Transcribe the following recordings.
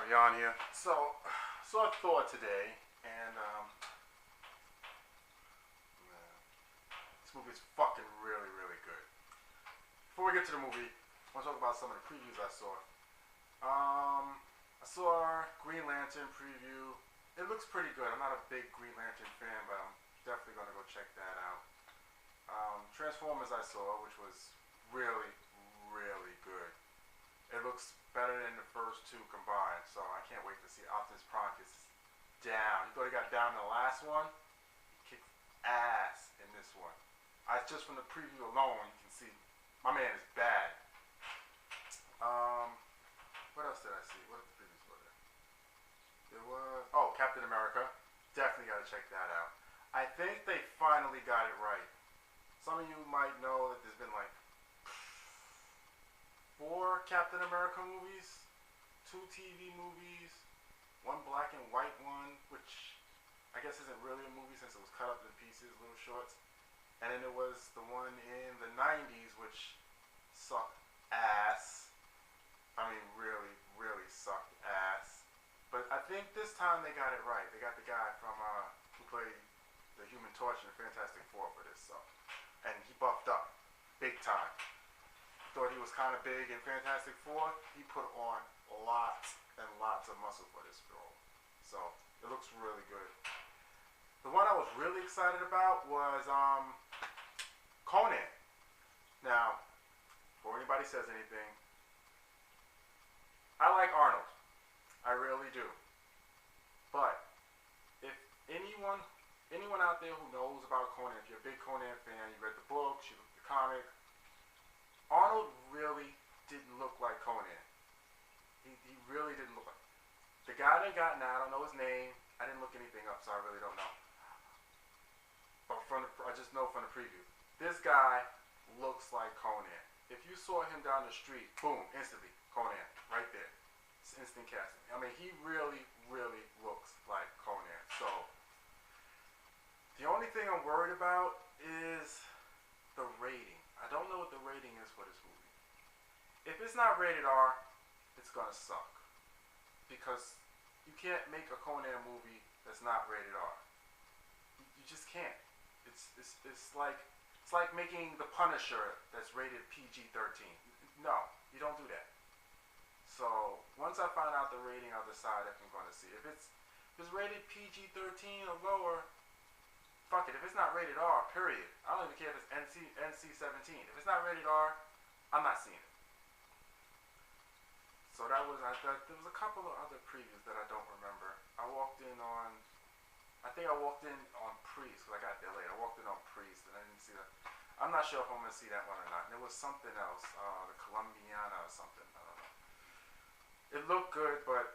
Perignon here. So, saw Thor today, and this movie is fucking really good. Before we get to the movie, I want to talk about some of the previews I saw. I saw Green Lantern preview. It looks pretty good. I'm not a big Green Lantern fan, but I'm definitely gonna go check that out. Transformers I saw, which was really good. It looks better than the first two combined, so I can't wait to see Optimus Prime gets down. You thought he got down in the last one? He kicks ass in this one. Just from the preview alone, you can see my man is bad. What else did I see? What the previews were there? There was Captain America. Definitely got to check that out. I think they finally got it right. Some of you might know that there's been like 4 Captain America movies, 2 TV movies, 1 black and white one, which I guess isn't really a movie since it was cut up in pieces, little shorts. And then there was the one in the 90s, which sucked ass. I mean, really sucked ass. But I think this time they got it right. They got the guy from who played the Human Torch in the Fantastic Four for this, so. And he buffed up big time. Thought he was kind of big in Fantastic Four. He put on lots and lots of muscle for this role, so it looks really good. The one I was really excited about was Conan. Now, before anybody says anything, I like Arnold. I really do. But if anyone out there who knows about Conan, if you're a big Conan fan, you read the books, you looked at the comic, Arnold really didn't look like Conan. He really didn't look like. The guy that got now, I don't know his name. I didn't look anything up, so I really don't know. But I just know from the preview. This guy looks like Conan. If you saw him down the street, boom, instantly, Conan, right there. It's instant casting. I mean, he really looks like Conan. So, the only thing I'm worried about is the rating. I don't know what the rating is for this movie. If it's not rated R, it's gonna suck. Because you can't make a Conan movie that's not rated R. You just can't. It's like making The Punisher that's rated PG-13. No, you don't do that. So once I find out the rating, I'll decide if I'm going to see. If it's rated PG-13 or lower, fuck it. If it's not rated R, period. I don't even care if it's NC-17. If it's not rated R, I'm not seeing it. So there was a couple of other previews that I don't remember. I think I walked in on Priest because I got there late. I walked in on Priest and I didn't see that. I'm not sure if I'm going to see that one or not. And there was something else, the Colombiana or something. I don't know. It looked good, but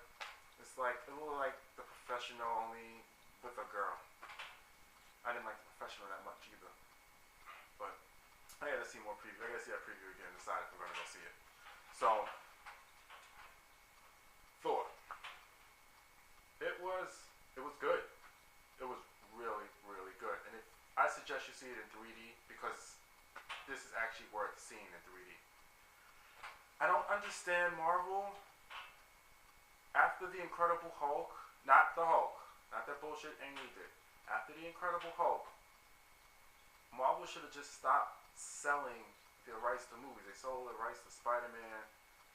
it looked like The Professional only with a girl. I didn't like The Professional that much either. But I gotta see more preview. I gotta see that preview again and decide if I'm gonna go see it. So, Thor. It was good. It was really good. And I suggest you see it in 3D because this is actually worth seeing in 3D. I don't understand Marvel. After the Incredible Hulk, not that bullshit Ang Lee did. After the Incredible Hulk, Marvel should have just stopped selling the rights to movies. They sold the rights to Spider-Man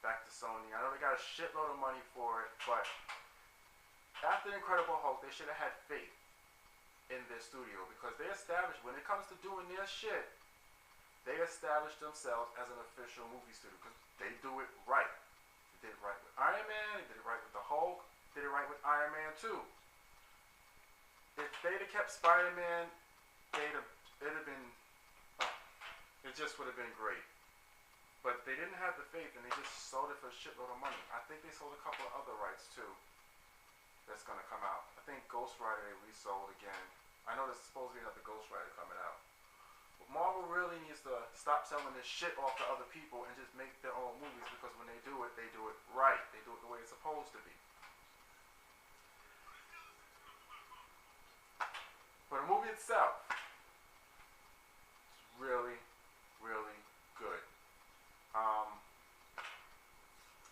back to Sony. I know they got a shitload of money for it, but after the Incredible Hulk, they should have had faith in their studio because they established, when it comes to doing their shit, they established themselves as an official movie studio because they do it right. They did it right with Iron Man, they did it right with the Hulk, they did it right with Iron Man 2. If they'd have kept Spider-Man, it just would have been great. But they didn't have the faith and they just sold it for a shitload of money. I think they sold a couple of other rights too that's going to come out. I think Ghost Rider they resold again. I know there's supposed to be another Ghost Rider coming out. But Marvel really needs to stop selling this shit off to other people and just make their own movies because when they do it right. They do it the way it's supposed to be. But the movie itself is really good.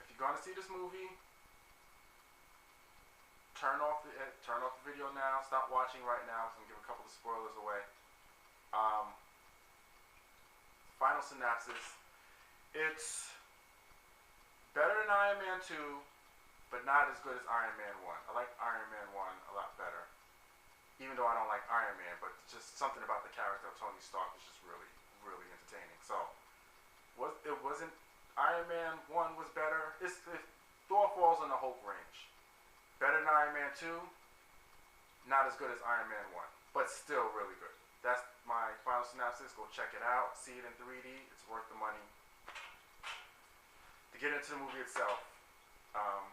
If you're going to see this movie, turn off the video now. Stop watching right now. I'm gonna give a couple of spoilers away. Um, Final synopsis. It's better than Iron Man 2, but not as good as Iron Man 1. I like Iron Man 1 a lot better. Even though I don't like Iron Man, but just something about the character of Tony Stark is just really, really entertaining. So, it wasn't Iron Man 1 was better. Thor falls in the Hulk range. Better than Iron Man 2, not as good as Iron Man 1, but still really good. That's my final synopsis. Go check it out. See it in 3D. It's worth the money. To get into the movie itself, I'm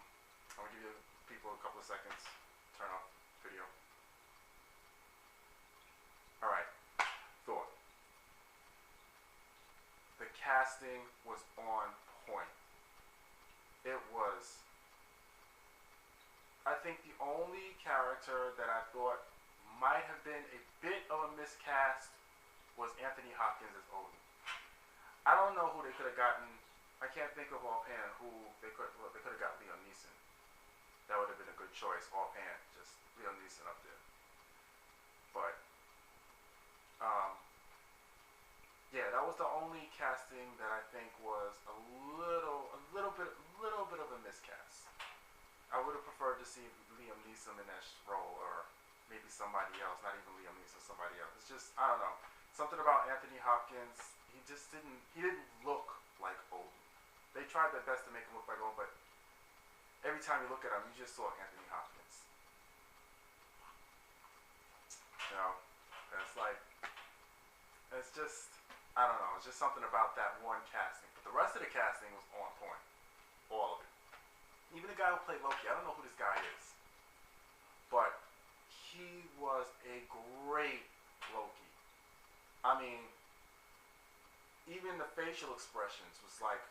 going to give you people a couple of seconds. Turn off video. Alright. Thor. The casting was on point. It was... I think the only character that I thought might have been a bit of a miscast was Anthony Hopkins as Odin. I don't know who they could have gotten. I can't think of offhand who they could have got. Liam Neeson. That would have been a good choice offhand. Just Liam Neeson up there. But yeah, that was the only casting that I think was a little bit of a miscast. I would have preferred to see Liam Neeson in that role, or maybe somebody else. Not even Liam Neeson, somebody else. It's just, I don't know, something about Anthony Hopkins. He didn't look like Odin. They tried their best to make him look like Odin, but every time you look at him, you just saw Anthony Hopkins. You know, it's just, I don't know. It's just something about that one casting. But the rest of the casting was on point, all of it. Even the guy who played Loki, I don't know who this guy is, but he was a great Loki. I mean, even the facial expressions was like,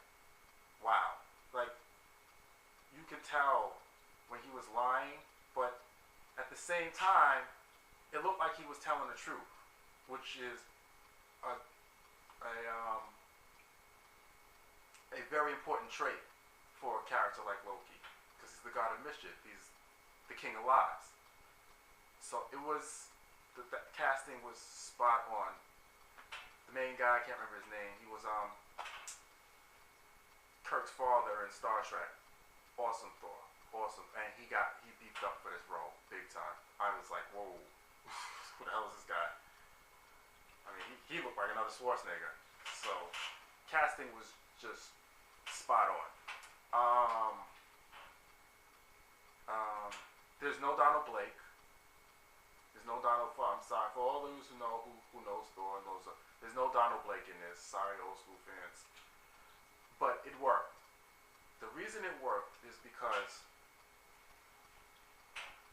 wow. Like, you could tell when he was lying, but at the same time, it looked like he was telling the truth, which is a very important trait for a character like Loki, because he's the god of mischief. He's the king of lies. So it was, the casting was spot on. The main guy, I can't remember his name. He was Kirk's father in Star Trek. Awesome Thor, awesome, and he beefed up for this role big time. I was like, whoa, who the hell is this guy? I mean, he looked like another Schwarzenegger. So casting was just spot on. There's no Donald Blake. There's no Donald. I'm sorry for all those who knows Thor. There's no Donald Blake in this. Sorry, old school fans. But it worked. The reason it worked is because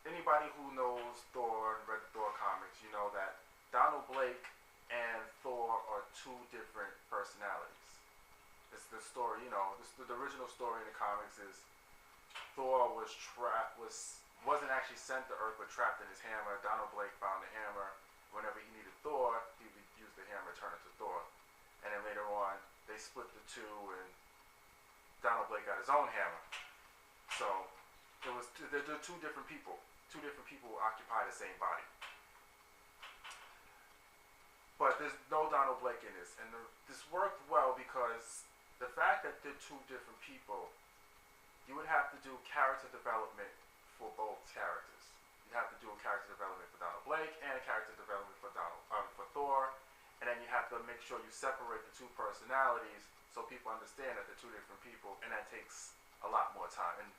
anybody who knows Thor and read the Thor comics, you know that Donald Blake and Thor are two different personalities. It's the story, you know, the original story in the comics is Thor wasn't actually sent to Earth but trapped in his hammer. Donald Blake found the hammer. Whenever he needed Thor, he would use the hammer to turn it to Thor. And then later on, they split the two, and Donald Blake got his own hammer. So they're two different people. Two different people who occupy the same body. But there's no Donald Blake in this, and this worked well because the fact that they're two different people, you would have to do character development for both characters. You have to do a character development for Donald Blake and a character development for Thor, and then you have to make sure you separate the two personalities so people understand that they're two different people, and that takes a lot more time. And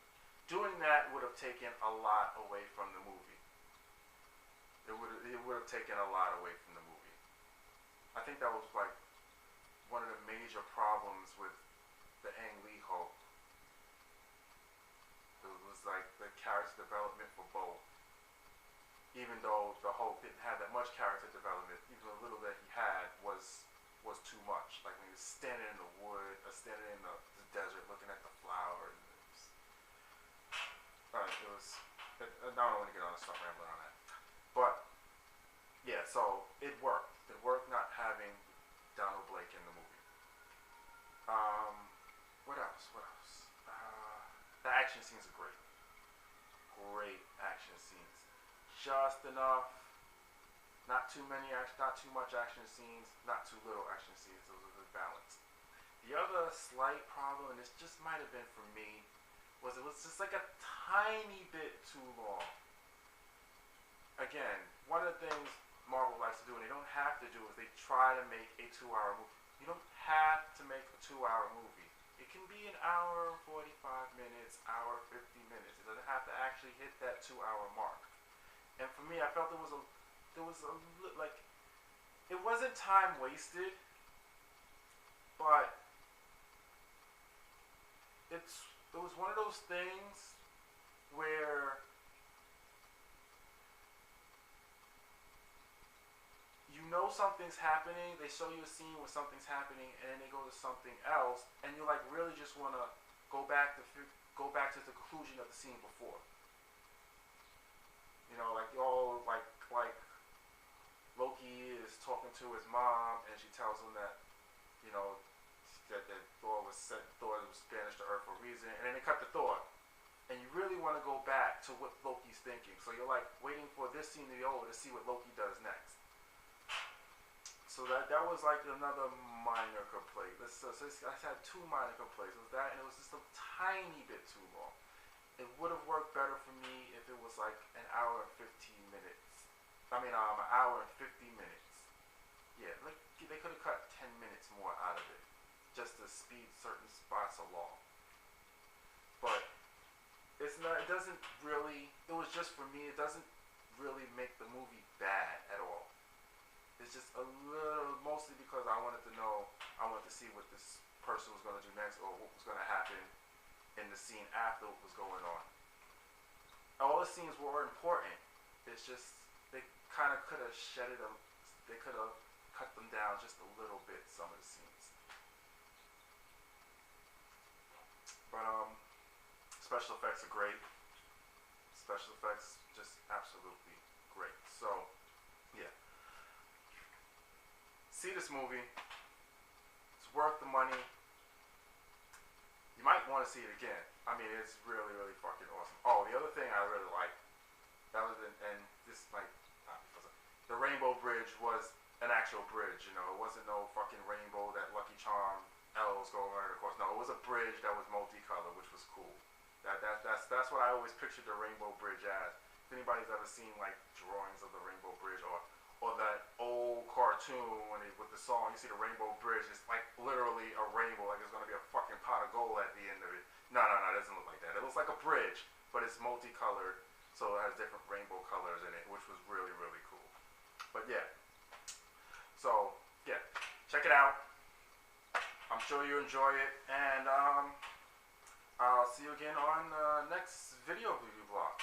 doing that would have taken a lot away from the movie. It would have taken a lot away from the movie. I think that was like one of the major problems with the Ang Lee Hulk. It was like the character development for both. Even though the Hulk didn't have that much character development, even the little that he had was too much. Like when he was standing in the wood, or standing in the desert looking at the flowers. I don't want to get on and start rambling on that. But yeah, so it worked. It worked not having Donald Blake in the movie. What else? The action scenes are great. great action scenes. Just enough. Not too many action, not too much action scenes, not too little action scenes. It was a good balance. The other slight problem, and this just might have been for me, was it was just like a tiny bit too long. Again, one of the things Marvel likes to do, and they don't have to do, is they try to make a 2-hour movie. You don't have to make a 2-hour movie. It can be an hour 45 minutes, hour 50 minutes. It doesn't have to actually hit that 2-hour mark. And for me, I felt there was like, it wasn't time wasted, but it was one of those things where you know something's happening, they show you a scene where something's happening, and then they go to something else, and you like really just want to go back to the conclusion of the scene before. You know, like Loki is talking to his mom, and she tells him that, you know, that Thor was banished to Earth for a reason, and then they cut to Thor, and you really want to go back to what Loki's thinking. So you're like waiting for this scene to be over to see what Loki does next. So that was like another minor complaint. I had 2 minor complaints. It was that, and it was just a tiny bit too long. It would have worked better for me if it was like an hour and 15 minutes. An hour and 50 minutes. Yeah, like they could have cut 10 minutes more out of it, just to speed certain spots along. But it's not. It doesn't really. It was just for me. It doesn't really make the movie bad at all. It's just a little, mostly because I wanted to know. I wanted to see what this person was going to do next, or what was going to happen in the scene after what was going on. All the scenes were important. It's just they kind of could have they could have cut them down just a little bit, some of the scenes. But special effects are great. Special effects just absolutely great. So yeah, see this movie. It's worth the money. You might want to see it again. I mean, it's really, really fucking awesome. Oh, the other thing I really liked, the Rainbow Bridge was an actual bridge. You know, it wasn't no fucking rainbow that Lucky Charm elves go around. Of course, no, it was a bridge that was multicolored, which was cool. That's what I always pictured the Rainbow Bridge as. If anybody's ever seen like drawings of the Rainbow Bridge or that old cartoon with the song, you see the Rainbow Bridge, it's like literally a rainbow, like there's gonna be a fucking pot of gold at the end of it. No, it doesn't look like that. It looks like a bridge, but it's multicolored, so it has different rainbow colors in it, which was really, really cool. But yeah, so yeah, check it out. I'm sure you enjoy it, and I'll see you again on the next video review vlog.